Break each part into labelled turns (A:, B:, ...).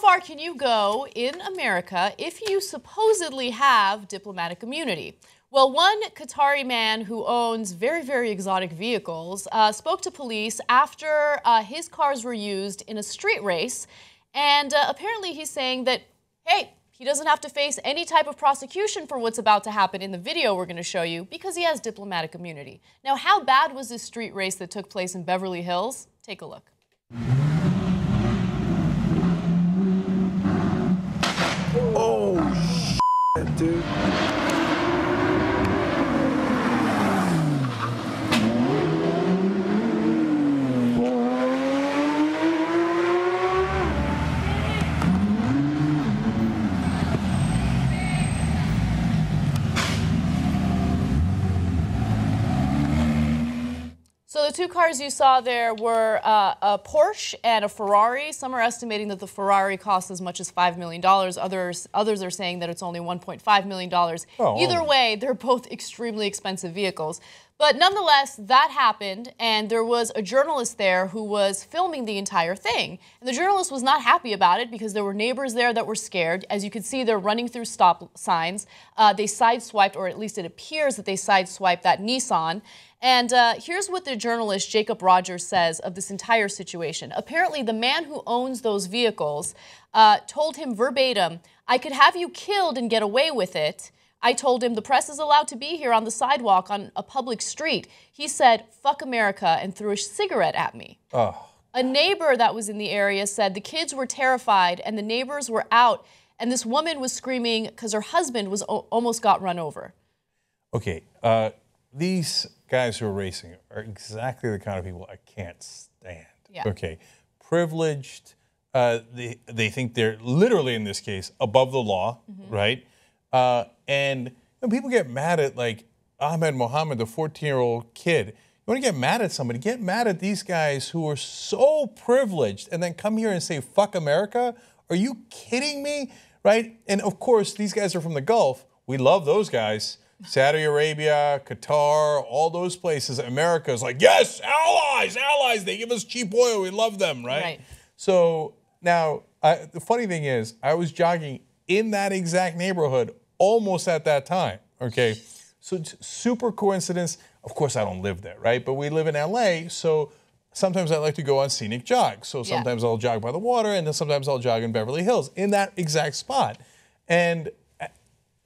A: far can you go in America if you supposedly have diplomatic immunity? Well, one Qatari man who owns very, very exotic vehicles spoke to police after his cars were used in a street race. And apparently he's saying that, hey, he doesn't have to face any type of prosecution for what's about to happen in the video we're going to show you because he has diplomatic immunity. Now, how bad was this street race that took place in Beverly Hills? Take a look.
B: Oh, shit, dude.
A: So the two cars you saw there were a Porsche and a Ferrari. Some are estimating that the Ferrari costs as much as $5 million. Others are saying that it's only $1.5 million. Either way, they're both extremely expensive vehicles. But nonetheless, that happened, and there was a journalist there who was filming the entire thing. And the journalist was not happy about it because there were neighbors there that were scared. As you can see, they're running through stop signs. They sideswiped, or at least it appears that they sideswiped that Nissan. And here's what the journalist Jacob Rogers says of this entire situation. Apparently, the man who owns those vehicles told him verbatim, "I could have you killed and get away with it." I told him the press is allowed to be here on the sidewalk on a public street. He said, "Fuck America," and threw a cigarette at me.
B: Oh.
A: A neighbor that was in the area said the kids were terrified and the neighbors were out, and this woman was screaming because her husband was almost got run over.
B: Okay, these guys who are racing are exactly the kind of people I can't stand.
A: Yeah.
B: Okay, privileged. They think they're literally, in this case, above the law, right? And people get mad at, like, Ahmed Mohammed, the 14-year-old kid. You want to get mad at somebody, get mad at these guys who are so privileged and then come here and say, "Fuck America"? Are you kidding me? Right? And, of course, these guys are from the Gulf. We love those guys. Saudi Arabia, Qatar, all those places. America's like, yes, allies, allies. They give us cheap oil. We love them, right? So now, the funny thing is, I was jogging in that exact neighborhood almost at that time, okay? So it's super coincidence. Of course, I don't live there, right? But we live in LA, so sometimes I like to go on scenic jogs. So sometimes I'll jog by the water, and then sometimes I'll jog in Beverly Hills in that exact spot. And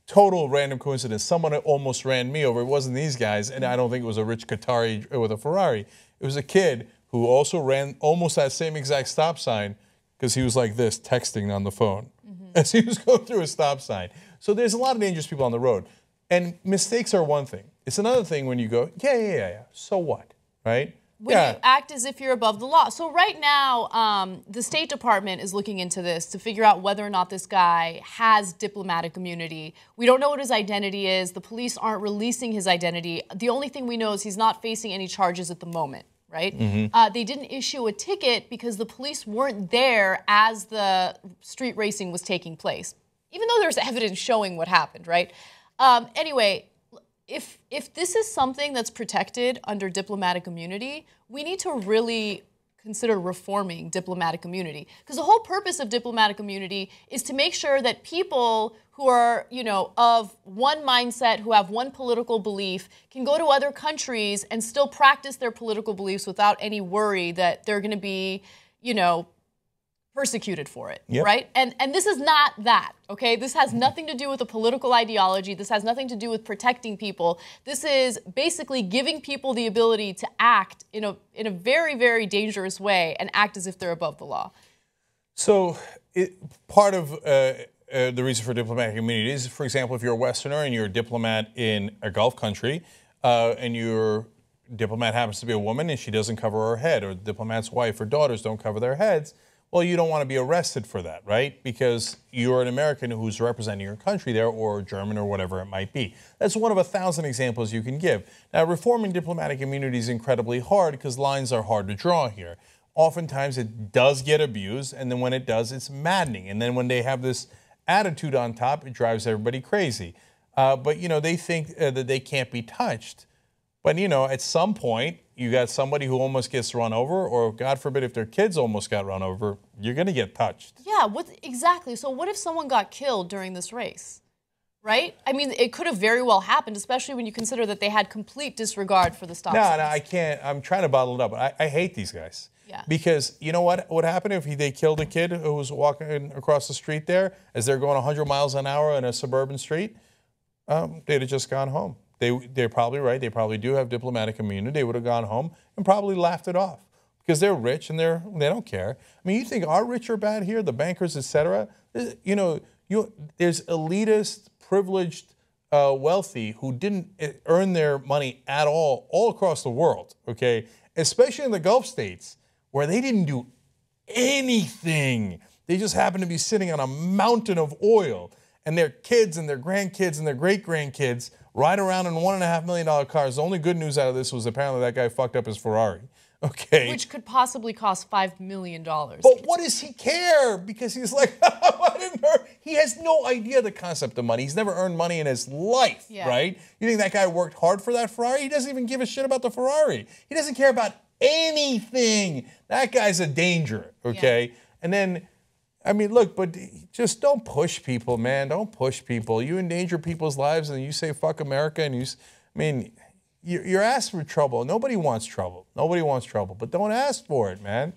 B: total random coincidence, someone almost ran me over. It wasn't these guys, and I don't think it was a rich Qatari with a Ferrari. It was a kid who also ran almost that same exact stop sign because he was like this, texting on the phone as he was going through a stop sign. So there's a lot of dangerous people on the road. And mistakes are one thing. It's another thing when you go, yeah, so what, right?
A: When you act as if you're above the law. So right now, the State Department is looking into this to figure out whether or not this guy has diplomatic immunity. We don't know what his identity is. The police aren't releasing his identity. The only thing we know is he's not facing any charges at the moment, right? They didn't issue a ticket because the police weren't there as the street racing was taking place, even though there's evidence showing what happened, right? Anyway, if this is something that's protected under diplomatic immunity, we need to really consider reforming diplomatic immunity. Because the whole purpose of diplomatic immunity is to make sure that people who are, of one mindset, who have one political belief, can go to other countries and still practice their political beliefs without any worry that they're going to be, persecuted for it, right? And this is not that, okay? This has nothing to do with a political ideology. This has nothing to do with protecting people. This is basically giving people the ability to act in a very, very dangerous way and act as if they're above the law.
B: So part of the reason for diplomatic immunity is, for example, if you're a Westerner and you're a diplomat in a Gulf country and your diplomat happens to be a woman and she doesn't cover her head, or the diplomat's wife or daughters don't cover their heads, well, you don't want to be arrested for that, right? Because you're an American who's representing your country there, or German, or whatever it might be. That's one of 1,000 examples you can give. Now, reforming diplomatic immunity is incredibly hard because lines are hard to draw here. Oftentimes, it does get abused, and then when it does, it's maddening. And then when they have this attitude on top, it drives everybody crazy. But, they think that they can't be touched. But, you know, at some point, you got somebody who almost gets run over, or God forbid, if their kids almost got run over, you're going to get touched.
A: Yeah, exactly. So what if someone got killed during this race? Right? I mean, it could have very well happened, especially when you consider that they had complete disregard for the stop signs.
B: No, I can't. I'm trying to bottle it up. I hate these guys.
A: Yeah.
B: Because you know what would happen if they killed a kid who was walking across the street there as they're going 100 miles an hour in a suburban street? They'd have just gone home. They're probably right. They probably do have diplomatic immunity. They would have gone home and probably laughed it off because they're rich and they don't care. I mean, you think our rich are bad here, the bankers, et cetera? You know, there's elitist, privileged, wealthy who didn't earn their money at all across the world, okay? Especially in the Gulf states where they didn't do anything. They just happened to be sitting on a mountain of oil, and their kids and their grandkids and their great-grandkids ride around in $1.5 million cars. The only good news out of this was apparently that guy fucked up his Ferrari. Okay.
A: Which could possibly cost $5 million.
B: But what does he care? Because he's like, I didn't earn. He has no idea the concept of money. He's never earned money in his life, right? You think that guy worked hard for that Ferrari? He doesn't even give a shit about the Ferrari. He doesn't care about anything. That guy's a danger, okay? Yeah. And then, I mean, look, but just don't push people, man. Don't push people. You endanger people's lives and you say, fuck America, and you're asking for trouble. Nobody wants trouble. Nobody wants trouble. But don't ask for it, man.